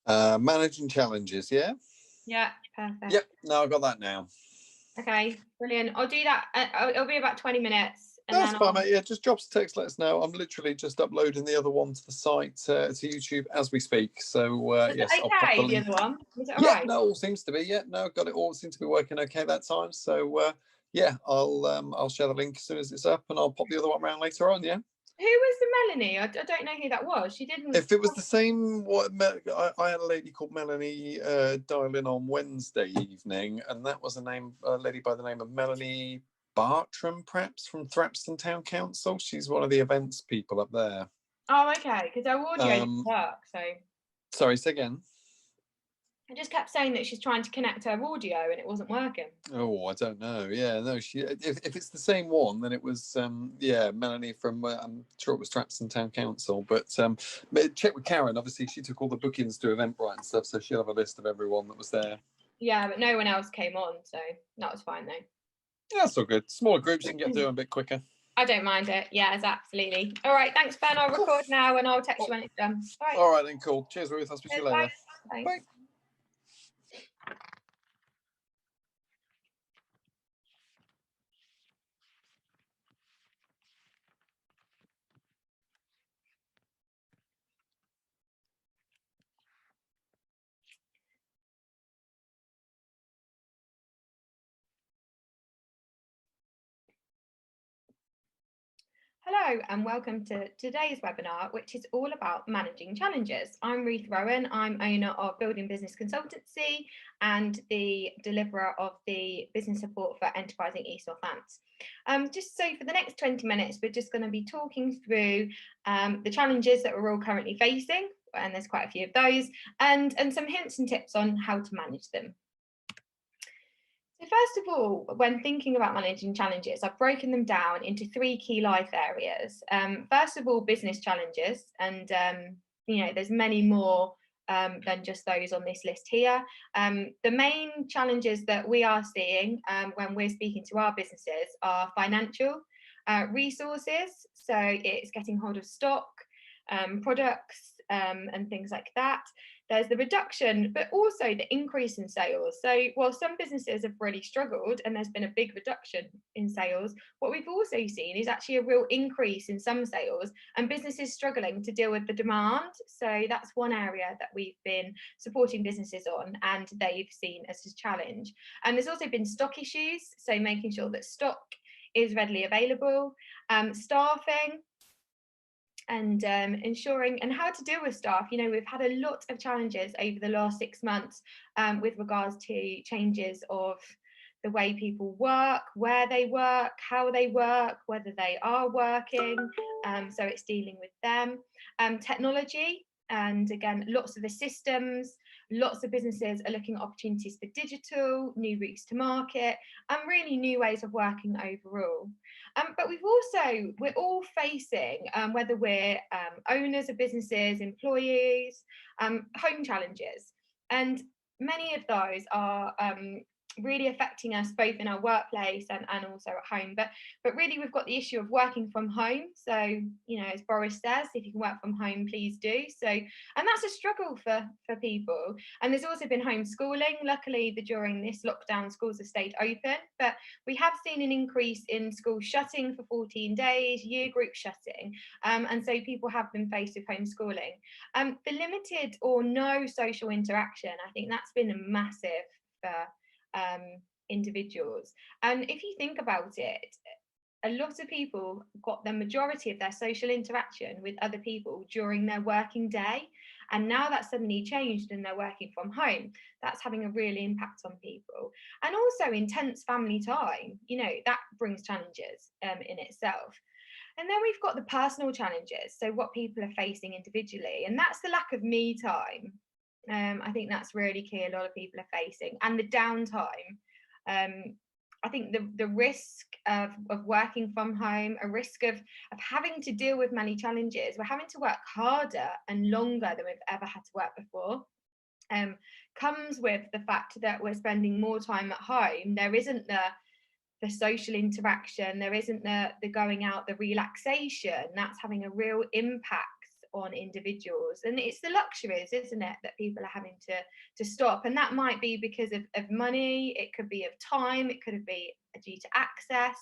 Managing challenges, yeah? Yeah, perfect. Yep, no, I've got that now. Okay, brilliant. I'll do that. It'll be about 20 minutes. And That's then fine, mate. Yeah, just drop us a text, let us know. I'm literally just uploading the other one to the site, to YouTube as we speak. So, Was it yes, I'll pop the okay, the link. other one? Was it all Yeah, right? no, all seems to be. Yeah, no, got it. All seems to be working okay that time. So, yeah, I'll share the link as soon as it's up, and I'll pop the other one around later on. Yeah. Who was the Melanie? I don't know who that was. She didn't. If it was the same, I had a lady called Melanie dial in on Wednesday evening, and that was a lady by the name of Melanie Bartram, perhaps from Thrapston Town Council. She's one of the events people up there. Oh, okay, because our audio didn't work. So Sorry, say again. I just kept saying that she's trying to connect her audio and it wasn't working. Oh, I don't know. Yeah, no. If it's the same one, then it was Melanie from I'm sure it was Thrapston Town Council. But check with Karen. Obviously, she took all the bookings to Eventbrite and stuff, so she'll have a list of everyone that was there. Yeah, but no one else came on, so that was fine though. Yeah, that's all good. Smaller groups, you can get doing a bit quicker. I don't mind it. Yeah, it's absolutely. All right, thanks, Ben. I'll record now and I'll text you when it's done. All right, then, cool. Cheers, Ruth. I'll speak to you later. Bye. Bye. Hello and welcome to today's webinar, which is all about managing challenges. I'm Ruth Rowan. I'm owner of Building Business Consultancy and the deliverer of the business support for Enterprising East Northants. Just so for the next 20 minutes, we're just going to be talking through the challenges that we're all currently facing, and there's quite a few of those, and some hints and tips on how to manage them. So first of all, when thinking about managing challenges, I've broken them down into 3 key life areas. First of all, business challenges, and there's many more than just those on this list here. The main challenges that we are seeing when we're speaking to our businesses are financial, resources, so it's getting hold of stock, products, and things like that. There's the reduction, but also the increase in sales. So while some businesses have really struggled and there's been a big reduction in sales, what we've also seen is actually a real increase in some sales and businesses struggling to deal with the demand. So that's one area that we've been supporting businesses on and they've seen as a challenge. And there's also been stock issues, so making sure that stock is readily available, staffing, and ensuring and how to deal with staff. We've had a lot of challenges over the last 6 months with regards to changes of the way people work, where they work, how they work, whether they are working. So it's dealing with them. Technology, and again, lots of the systems, lots of businesses are looking at opportunities for digital, new routes to market, and really new ways of working overall. But we're all facing, whether we're owners of businesses, employees, home challenges. And many of those are really affecting us both in our workplace and also at home. But really, we've got the issue of working from home. So, as Boris says, if you can work from home, please do. So, and that's a struggle for people. And there's also been homeschooling. Luckily, during this lockdown, schools have stayed open. But we have seen an increase in schools shutting for 14 days, year group shutting. And so people have been faced with homeschooling. The limited or no social interaction, I think that's been massive for individuals. And if you think about it, a lot of people got the majority of their social interaction with other people during their working day, and now that's suddenly changed and they're working from home. That's having a real impact on people. And also intense family time, that brings challenges in itself. And then we've got the personal challenges, so what people are facing individually, and that's the lack of me time. I think that's really key. A lot of people are facing, and the downtime. I think the risk of working from home, a risk of having to deal with many challenges. We're having to work harder and longer than we've ever had to work before. Comes with the fact that we're spending more time at home. There isn't the social interaction. There isn't the going out, the relaxation. That's having a real impact on individuals, and it's the luxuries, isn't it, that people are having to stop. And that might be because of money, it could be of time, it could be due to access.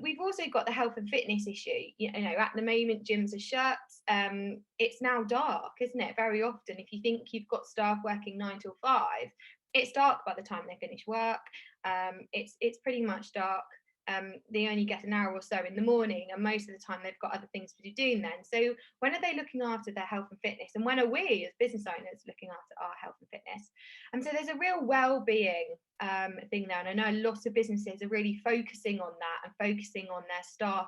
We've also got the health and fitness issue. You know, at the moment, gyms are shut. It's now dark, isn't it? Very often, if you think you've got staff working 9 till 5, it's dark by the time they finish work. It's pretty much dark. They only get an hour or so in the morning, and most of the time they've got other things to be doing then. So when are they looking after their health and fitness, and when are we as business owners looking after our health and fitness? And so there's a real well-being thing there, and I know a lot of businesses are really focusing on that and focusing on their staff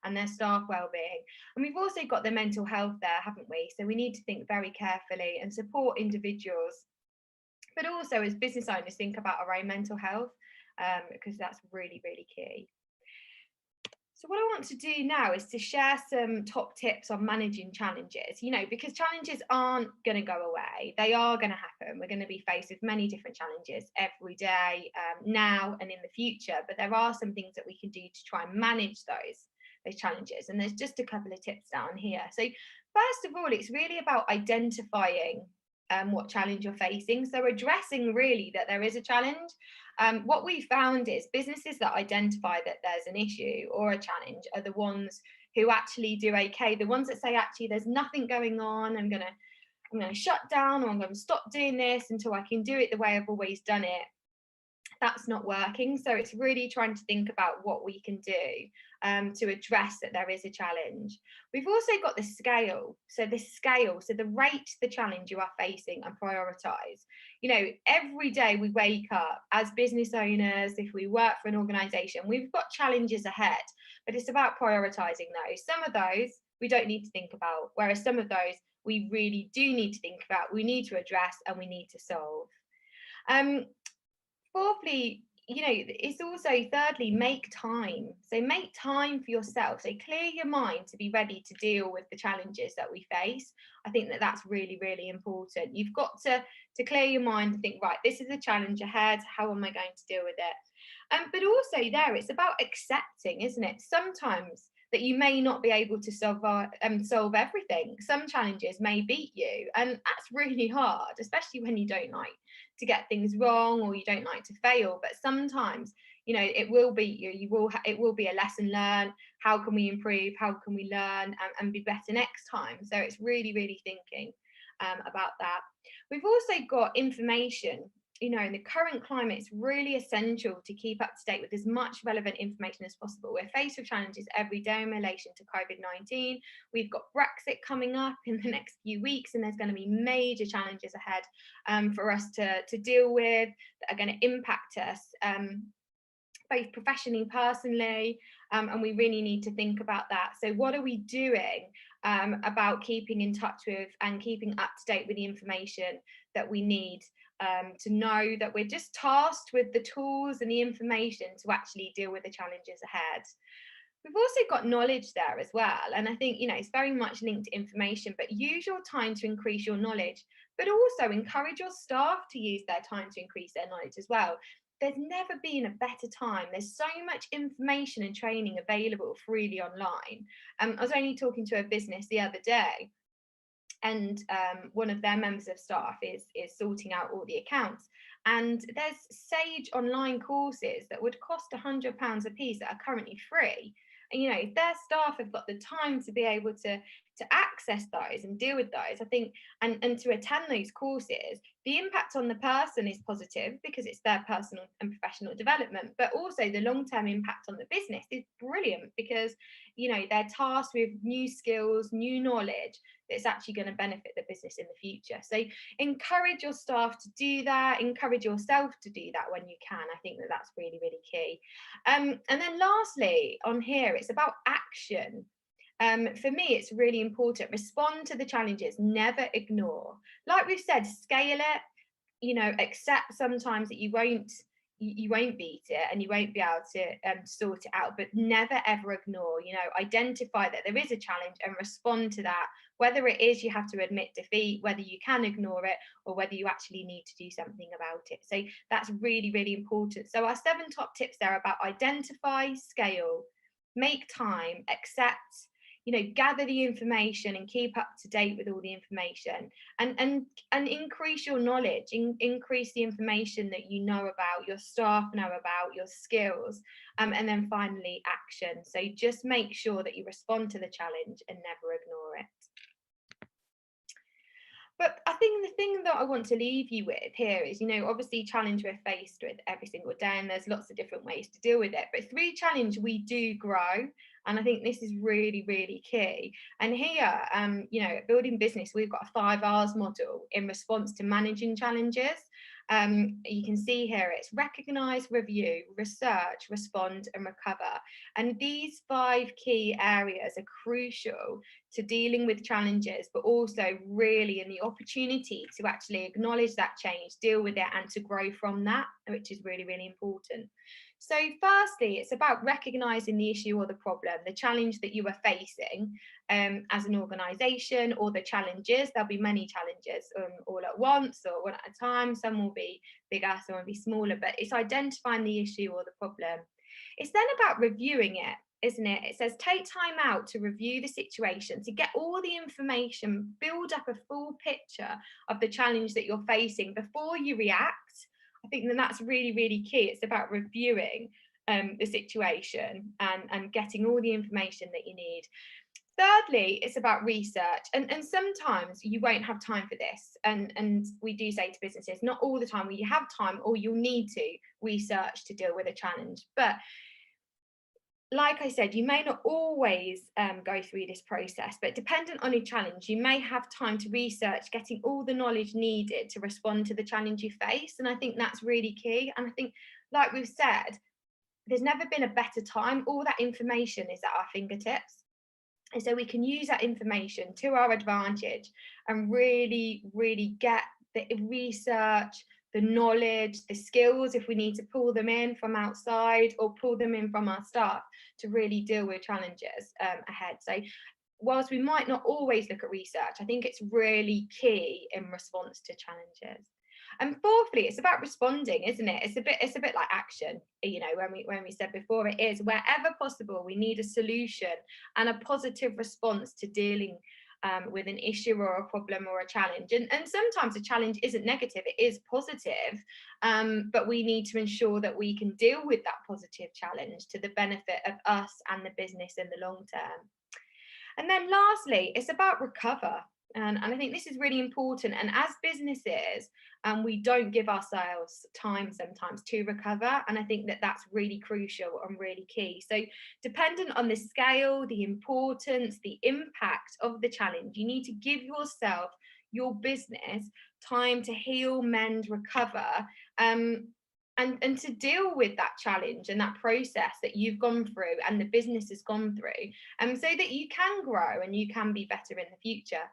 and their staff well-being. And we've also got the mental health there, haven't we? So we need to think very carefully and support individuals, but also as business owners think about our own mental health, because that's really, really key. So what I want to do now is to share some top tips on managing challenges, you know, because challenges aren't going to go away. They are going to happen. We're going to be faced with many different challenges every day, now and in the future, but there are some things that we can do to try and manage those challenges. And there's just a couple of tips down here. So first of all, it's really about identifying what challenge you're facing. So addressing really that there is a challenge. What we found is businesses that identify that there's an issue or a challenge are the ones who actually do okay. The ones that say, actually, there's nothing going on, I'm gonna shut down, or I'm gonna stop doing this until I can do it the way I've always done it. That's not working. So it's really trying to think about what we can do to address that there is a challenge. We've also got the scale. So the rate the challenge you are facing and prioritize. You know, every day we wake up as business owners, if we work for an organization, we've got challenges ahead, but it's about prioritizing those. Some of those we don't need to think about, whereas some of those we really do need to think about, we need to address, and we need to solve. Fourthly, you know, it's also thirdly, make time. So make time for yourself. So clear your mind to be ready to deal with the challenges that we face. I think that that's really, really important. You've got to clear your mind and think, right, this is a challenge ahead. How am I going to deal with it? But also there, it's about accepting, isn't it? Sometimes that you may not be able to solve everything. Some challenges may beat you, and that's really hard, especially when you don't like to get things wrong or you don't like to fail. But sometimes, you know, it will beat you. It will be a lesson learned. How can we improve? How can we learn and be better next time? So it's really, really thinking about that. We've also got information. You know, in the current climate, it's really essential to keep up to date with as much relevant information as possible. We're faced with challenges every day in relation to COVID-19. We've got Brexit coming up in the next few weeks, and there's going to be major challenges ahead for us to deal with that are going to impact us both professionally and personally, and we really need to think about that. So what are we doing about keeping in touch with and keeping up to date with the information that we need to know that we're just tasked with the tools and the information to actually deal with the challenges ahead? We've also got knowledge there as well. And I think, you know, it's very much linked to information, but use your time to increase your knowledge, but also encourage your staff to use their time to increase their knowledge as well. There's never been a better time. There's so much information and training available freely online. I was only talking to a business the other day, and one of their members of staff is sorting out all the accounts, and there's Sage online courses that would cost £100 a piece that are currently free. And you know, if their staff have got the time to be able to access those and deal with those, I think, and to attend those courses, the impact on the person is positive because it's their personal and professional development, but also the long-term impact on the business is brilliant because, you know, they're tasked with new skills, new knowledge that's actually going to benefit the business in the future. So encourage your staff to do that, encourage yourself to do that when you can. I think that that's really, really key. And then lastly on here, it's about action. For me, it's really important. Respond to the challenges, never ignore. Like we've said, scale it, you know, accept sometimes that you won't beat it and you won't be able to sort it out, but never ever ignore. You know, identify that there is a challenge and respond to that, whether it is you have to admit defeat, whether you can ignore it, or whether you actually need to do something about it. So that's really, really important. So our 7 top tips there about identify, scale, make time, accept, gather the information and keep up to date with all the information, and increase your knowledge, increase the information that you know about, your staff know about, your skills, and then finally action. So just make sure that you respond to the challenge and never ignore it. But I think the thing that I want to leave you with here is, obviously challenge we're faced with every single day, and there's lots of different ways to deal with it. But through challenge, we do grow. And I think this is really, really key. And here, building business, we've got a 5 R's model in response to managing challenges. You can see here it's recognise, review, research, respond and recover. And these 5 key areas are crucial to dealing with challenges, but also really in the opportunity to actually acknowledge that change, deal with it and to grow from that, which is really, really important. So firstly, it's about recognising the issue or the problem, the challenge that you are facing as an organisation, or the challenges. There'll be many challenges all at once or one at a time. Some will be bigger, some will be smaller, but it's identifying the issue or the problem. It's then about reviewing it, isn't it? It says take time out to review the situation, to get all the information, build up a full picture of the challenge that you're facing before you react. I think that's really, really key. It's about reviewing the situation and getting all the information that you need. Thirdly, it's about research. And sometimes you won't have time for this. And we do say to businesses, not all the time will you have time, or you'll need to research to deal with a challenge. But like I said, you may not always go through this process, but dependent on a challenge, you may have time to research, getting all the knowledge needed to respond to the challenge you face. And I think that's really key. And I think, like we've said, there's never been a better time. All that information is at our fingertips. And so we can use that information to our advantage and really, really get the research, the knowledge, the skills, if we need to pull them in from outside or pull them in from our staff to really deal with challenges ahead. So whilst we might not always look at research, I think it's really key in response to challenges. And fourthly, it's about responding, isn't it? It's a bit like action. When we said before, it is wherever possible, we need a solution and a positive response to dealing with an issue or a problem or a challenge. And sometimes a challenge isn't negative, it is positive, but we need to ensure that we can deal with that positive challenge to the benefit of us and the business in the long term. And then lastly, it's about recover. And I think this is really important. And as businesses, we don't give ourselves time sometimes to recover. And I think that's really crucial and really key. So dependent on the scale, the importance, the impact of the challenge, you need to give yourself, your business, time to heal, mend, recover, and to deal with that challenge and that process that you've gone through and the business has gone through, so that you can grow and you can be better in the future.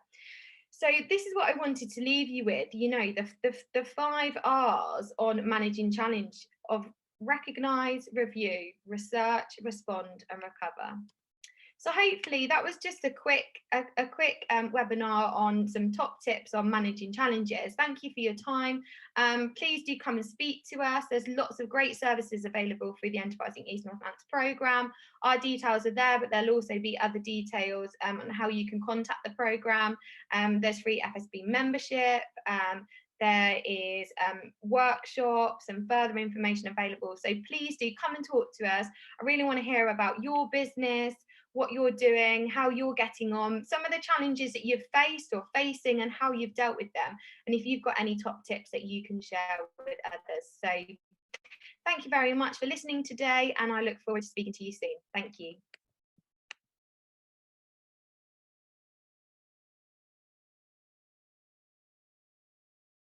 So this is what I wanted to leave you with, the 5 R's on managing challenge of recognise, review, research, respond and recover. So hopefully that was just a quick webinar on some top tips on managing challenges. Thank you for your time. Please do come and speak to us. There's lots of great services available through the Enterprising East Northants programme. Our details are there, but there'll also be other details on how you can contact the programme. There's free FSB membership. There is workshops and further information available. So please do come and talk to us. I really want to hear about your business, what you're doing, how you're getting on, some of the challenges that you've faced or facing and how you've dealt with them. And if you've got any top tips that you can share with others. So thank you very much for listening today, and I look forward to speaking to you soon. Thank you.